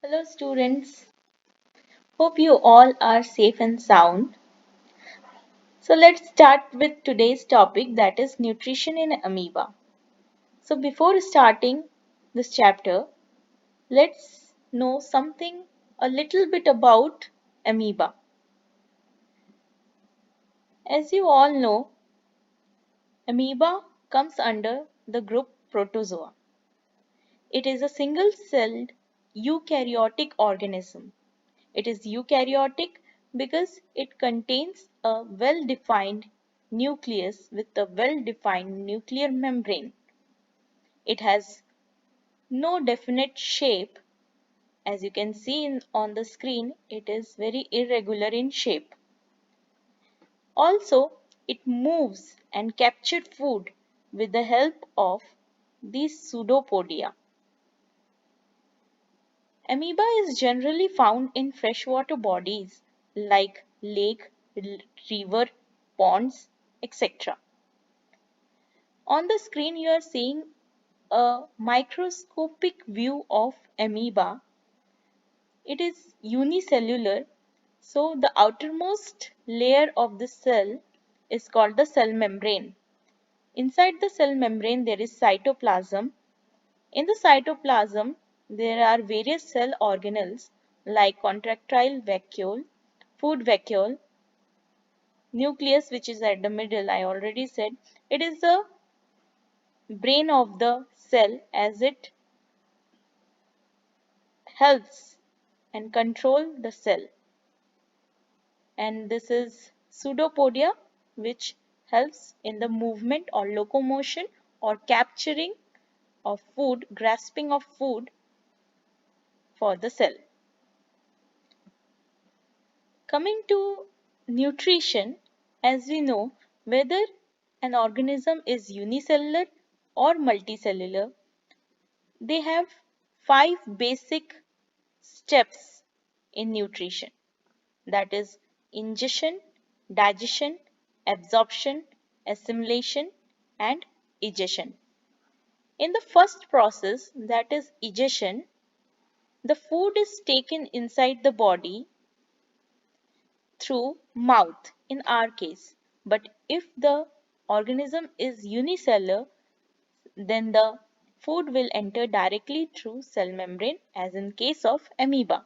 Hello, students. Hope you all are safe and sound. So, let's start with today's topic, that is nutrition in amoeba. So, before starting this chapter, let's know something a little bit about amoeba. As you all know, amoeba comes under the group protozoa. It is a single celled eukaryotic organism. It is eukaryotic because it contains a well-defined nucleus with a well-defined nuclear membrane. It has no definite shape. As you can see on the screen, it is very irregular in shape. Also, it moves and captures food with the help of these pseudopodia. Amoeba is generally found in freshwater bodies like lake, river, ponds, etc. On the screen you are seeing a microscopic view of amoeba. It is unicellular, so the outermost layer of the cell is called the cell membrane. Inside the cell membrane there is cytoplasm. In the cytoplasm, there are various cell organelles like contractile vacuole, food vacuole, nucleus which is at the middle, I already said. It is the brain of the cell as it helps and control the cell. And this is pseudopodia which helps in the movement or locomotion or capturing of food, grasping of food for the cell. Coming to nutrition, as we know, whether an organism is unicellular or multicellular, they have five basic steps in nutrition, that is ingestion, digestion, absorption, assimilation, and egestion. In the first process, that is egestion, the food is taken inside the body through mouth in our case. But if the organism is unicellular, then the food will enter directly through cell membrane as in case of amoeba.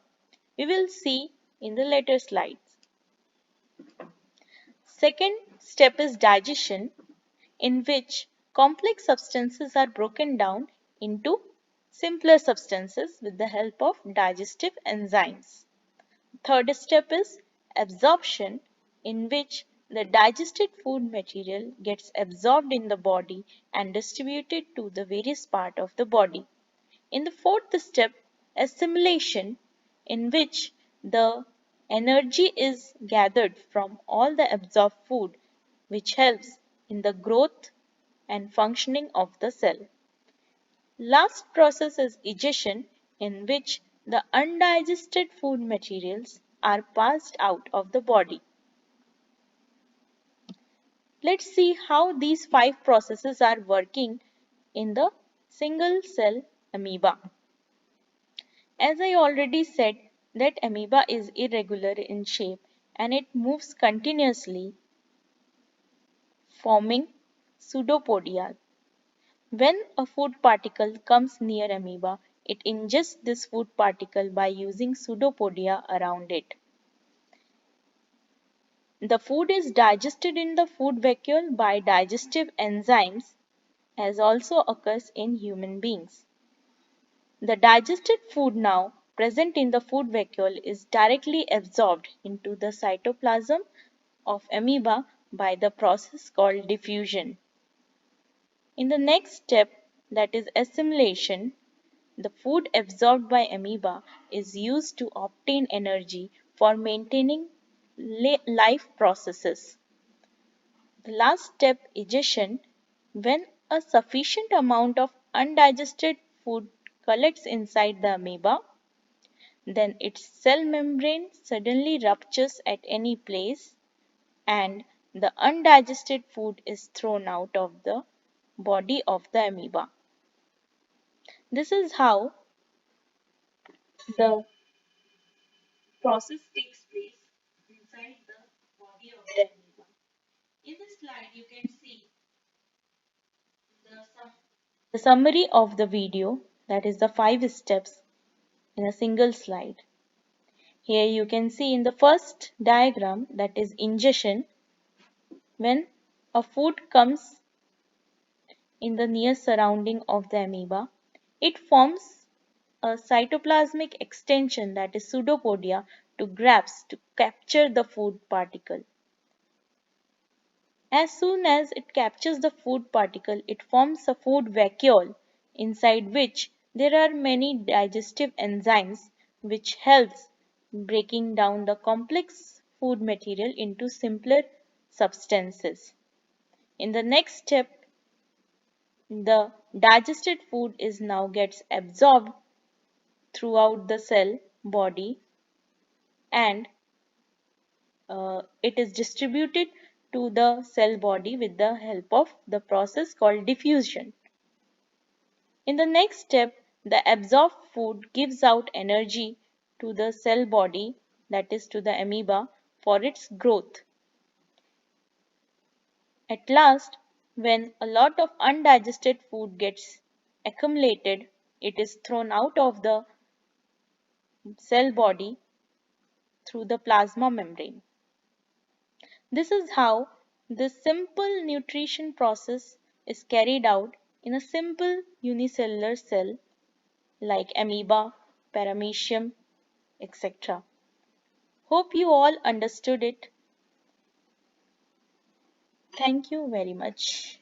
We will see in the later slides. Second step is digestion, in which complex substances are broken down into simpler substances with the help of digestive enzymes. Third step is absorption, in which the digested food material gets absorbed in the body and distributed to the various parts of the body. In the fourth step, assimilation, in which the energy is gathered from all the absorbed food, which helps in the growth and functioning of the cell. Last process is egestion, in which the undigested food materials are passed out of the body. Let's see how these five processes are working in the single cell amoeba. As I already said, that amoeba is irregular in shape and it moves continuously, forming pseudopodia. When a food particle comes near amoeba, it ingests this food particle by using pseudopodia around it. The food is digested in the food vacuole by digestive enzymes, as also occurs in human beings. The digested food now present in the food vacuole is directly absorbed into the cytoplasm of amoeba by the process called diffusion. In the next step, that is assimilation, the food absorbed by amoeba is used to obtain energy for maintaining life processes. The last step, egestion, when a sufficient amount of undigested food collects inside the amoeba, then its cell membrane suddenly ruptures at any place and the undigested food is thrown out of the body of the amoeba. This is how The process takes place inside the body of the amoeba. In this slide, you can see the, the summary of the video, that is the 5 steps in a single slide. Here you can see in the first diagram, that is ingestion, when a food comes in the near surrounding of the amoeba, it forms a cytoplasmic extension, that is pseudopodia, to grasp, to capture the food particle. As soon as it captures the food particle, it forms a food vacuole inside which there are many digestive enzymes which helps breaking down the complex food material into simpler substances. In the next step, the digested food is now gets absorbed throughout the cell body, and it is distributed to the cell body with the help of the process called diffusion. In the next step, the absorbed food gives out energy to the cell body, that is to the amoeba, for its growth. At last, when a lot of undigested food gets accumulated, it is thrown out of the cell body through the plasma membrane. This is how this simple nutrition process is carried out in a simple unicellular cell like amoeba, paramecium, etc. Hope you all understood it. Thank you very much.